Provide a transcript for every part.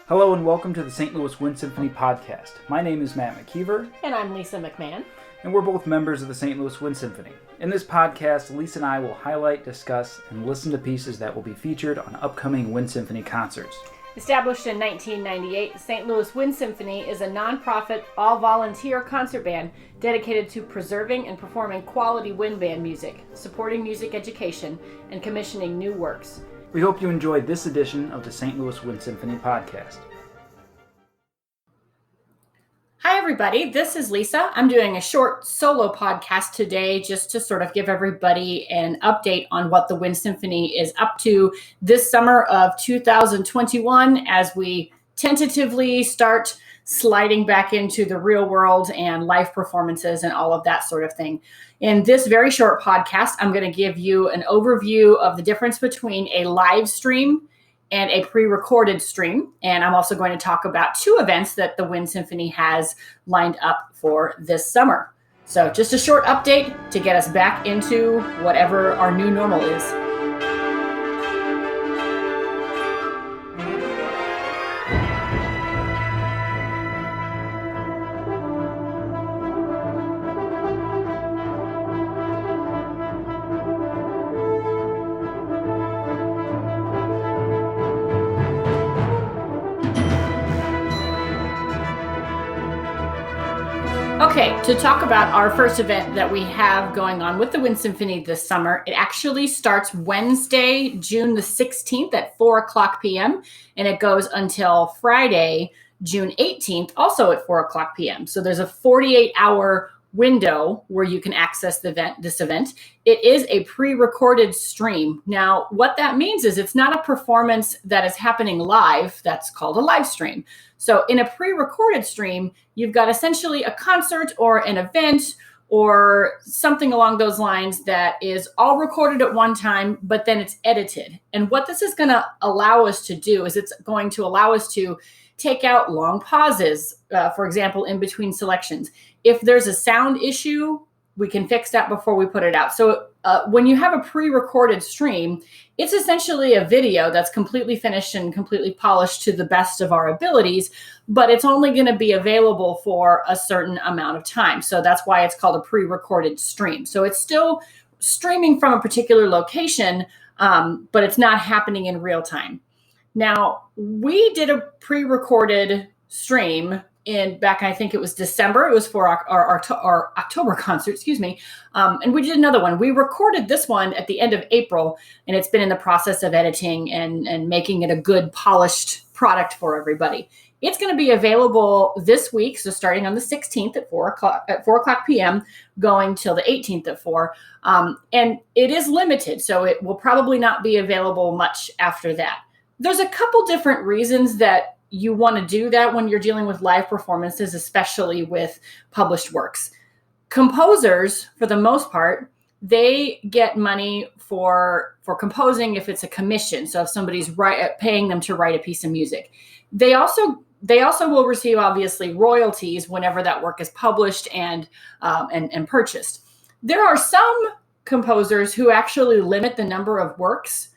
Hello and welcome to the St. Louis Wind Symphony podcast. My name is Matt McKeever. And I'm Lisa McMahon. And we're both members of the St. Louis Wind Symphony. In this podcast, Lisa and I will highlight, discuss, and listen to pieces that will be featured on upcoming Wind Symphony concerts. Established in 1998, St. Louis Wind Symphony is a nonprofit, all-volunteer concert band dedicated to preserving and performing quality wind band music, supporting music education, and commissioning new works. We hope you enjoyed this edition of the St. Louis Wind Symphony podcast. Hi, everybody. This is Lisa. I'm doing a short solo podcast today just to sort of give everybody an update on what the Wind Symphony is up to this summer of 2021 as we tentatively start sliding back into the real world and live performances and all of that sort of thing. In this very short podcast, I'm going to give you an overview of the difference between a live stream and a pre-recorded stream. And I'm also going to talk about two events that the Wind Symphony has lined up for this summer. So just a short update to get us back into whatever our new normal is. Okay, to talk about our first event that we have going on with the Wind Symphony this summer, it actually starts Wednesday, June the 16th at 4 o'clock p.m. and it goes until Friday, June 18th, also at 4 o'clock p.m. So there's a 48-hour window where you can access this event. It is a pre-recorded stream. Now, what that means is it's not a performance that is happening live. That's called a live stream. So in a pre-recorded stream, you've got essentially a concert or an event or something along those lines that is all recorded at one time, but then it's edited. And what this is going to allow us to do is it's going to allow us to take out long pauses, for example, in between selections. If there's a sound issue, we can fix that before we put it out. So when you have a pre-recorded stream, it's essentially a video that's completely finished and completely polished to the best of our abilities, but it's only going to be available for a certain amount of time. So that's why it's called a pre-recorded stream. So it's still streaming from a particular location, but it's not happening in real time. Now, we did a pre-recorded stream back, I think it was December. It was for our October concert, and we did another one. We recorded this one at the end of April, and it's been in the process of editing and making it a good, polished product for everybody. It's going to be available this week, so starting on the 16th at 4 o'clock p.m., going till the 18th at 4. And it is limited, so it will probably not be available much after that. There's a couple different reasons that you want to do that when you're dealing with live performances, especially with published works. Composers, for the most part, they get money for composing if it's a commission. So if somebody's paying them to write a piece of music, they also will receive obviously royalties whenever that work is published and purchased. There are some composers who actually limit the number of works.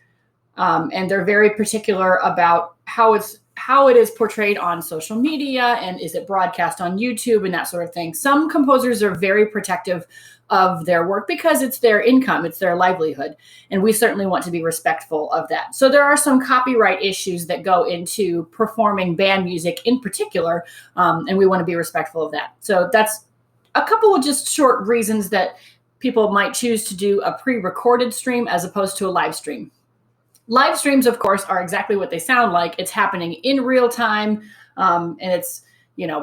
And they're very particular about how it is portrayed on social media and is it broadcast on YouTube and that sort of thing. Some composers are very protective of their work because it's their income, it's their livelihood, and we certainly want to be respectful of that. So there are some copyright issues that go into performing band music in particular, and we want to be respectful of that. So that's a couple of just short reasons that people might choose to do a pre-recorded stream as opposed to a live stream. Live streams, of course, are exactly what they sound like. It's happening in real time, and it's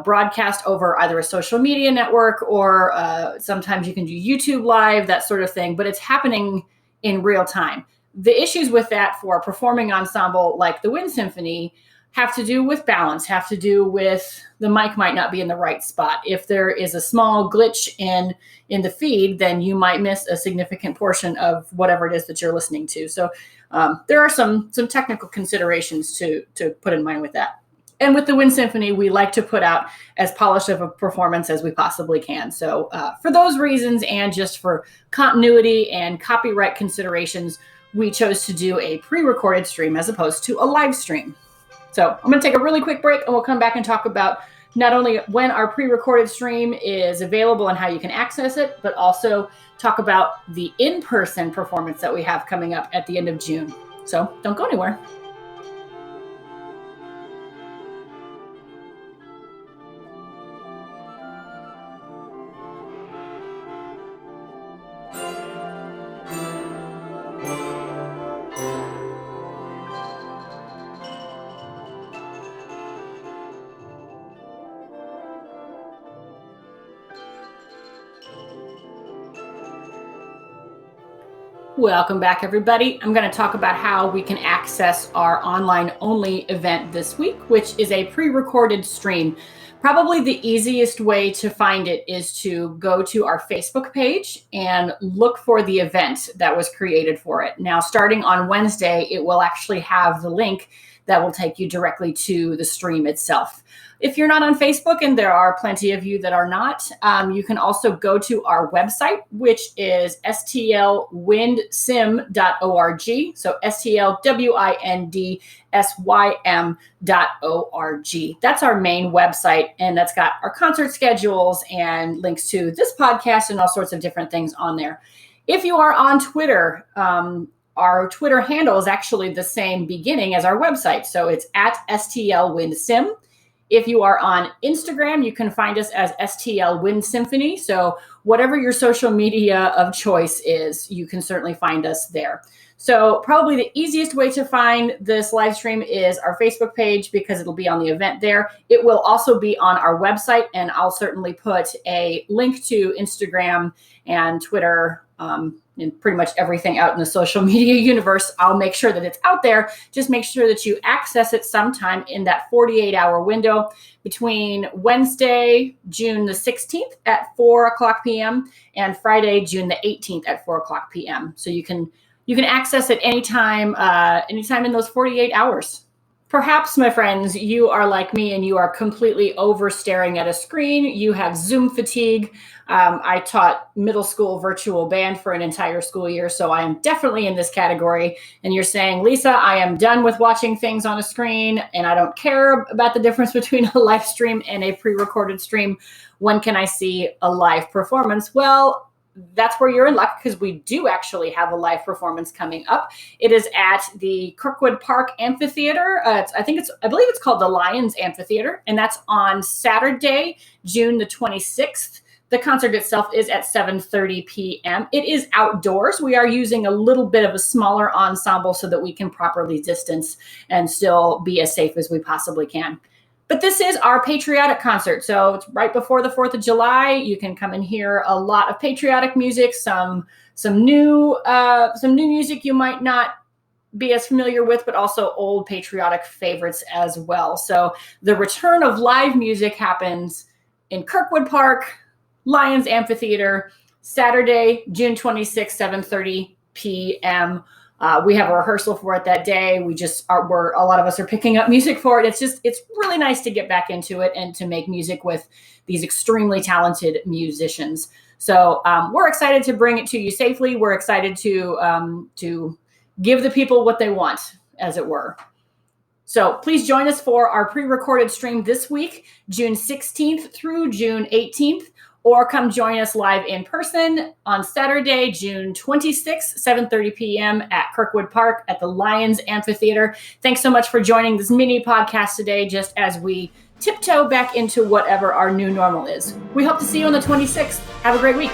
broadcast over either a social media network or sometimes you can do YouTube Live, that sort of thing. But it's happening in real time. The issues with that for a performing ensemble like the Wind Symphony have to do with balance, have to do with the mic might not be in the right spot. If there is a small glitch in the feed, then you might miss a significant portion of whatever it is that you're listening to. So there are some technical considerations to put in mind with that. And with the Wind Symphony, we like to put out as polished of a performance as we possibly can. So for those reasons and just for continuity and copyright considerations, we chose to do a pre-recorded stream as opposed to a live stream. So I'm going to take a really quick break, and we'll come back and talk about not only when our pre-recorded stream is available and how you can access it, but also talk about the in-person performance that we have coming up at the end of June. So don't go anywhere. Welcome back, everybody. I'm going to talk about how we can access our online-only event this week, which is a pre-recorded stream. Probably the easiest way to find it is to go to our Facebook page and look for the event that was created for it. Now, starting on Wednesday, it will actually have the link that will take you directly to the stream itself. If you're not on Facebook, and there are plenty of you that are not, you can also go to our website, which is stlwindsym.org. So stlwindsym.org. That's our main website, and that's got our concert schedules and links to this podcast and all sorts of different things on there. If you are on Twitter, our Twitter handle is actually the same beginning as our website. So it's at stlwindsym. If you are on Instagram, you can find us as STL Wind Symphony. So whatever your social media of choice is, you can certainly find us there. So probably the easiest way to find this live stream is our Facebook page, because it'll be on the event there. It will also be on our website, and I'll certainly put a link to Instagram and Twitter and pretty much everything out in the social media universe. I'll make sure that it's out there. Just make sure that you access it sometime in that 48-hour window between Wednesday, June the 16th at 4 o'clock p.m. and Friday, June the 18th at 4 o'clock p.m. So you can access it anytime in those 48 hours. Perhaps, my friends, you are like me and you are completely over staring at a screen. You have Zoom fatigue. I taught middle school virtual band for an entire school year, so I am definitely in this category. And you're saying, Lisa, I am done with watching things on a screen, and I don't care about the difference between a live stream and a pre-recorded stream. When can I see a live performance? Well, that's where you're in luck, because we do actually have a live performance coming up. It is at the Kirkwood Park Amphitheater. I believe it's called the Lions Amphitheater, and that's on Saturday, June the 26th. The concert itself is at 7:30 p.m. It is outdoors. We are using a little bit of a smaller ensemble so that we can properly distance and still be as safe as we possibly can. But this is our patriotic concert, so it's right before the 4th of July. You can come and hear a lot of patriotic music, some new music you might not be as familiar with, but also old patriotic favorites as well. So the return of live music happens in Kirkwood Park, Lions Amphitheater, Saturday, June 26th, 7:30 p.m. We have a rehearsal for it that day. A lot of us are picking up music for it. It's really nice to get back into it and to make music with these extremely talented musicians. So we're excited to bring it to you safely. We're excited to give the people what they want, as it were. So please join us for our pre-recorded stream this week, June 16th through June 18th. Or come join us live in person on Saturday, June 26th, 7:30 p.m. at Kirkwood Park at the Lions Amphitheater. Thanks so much for joining this mini podcast today, just as we tiptoe back into whatever our new normal is. We hope to see you on the 26th. Have a great week.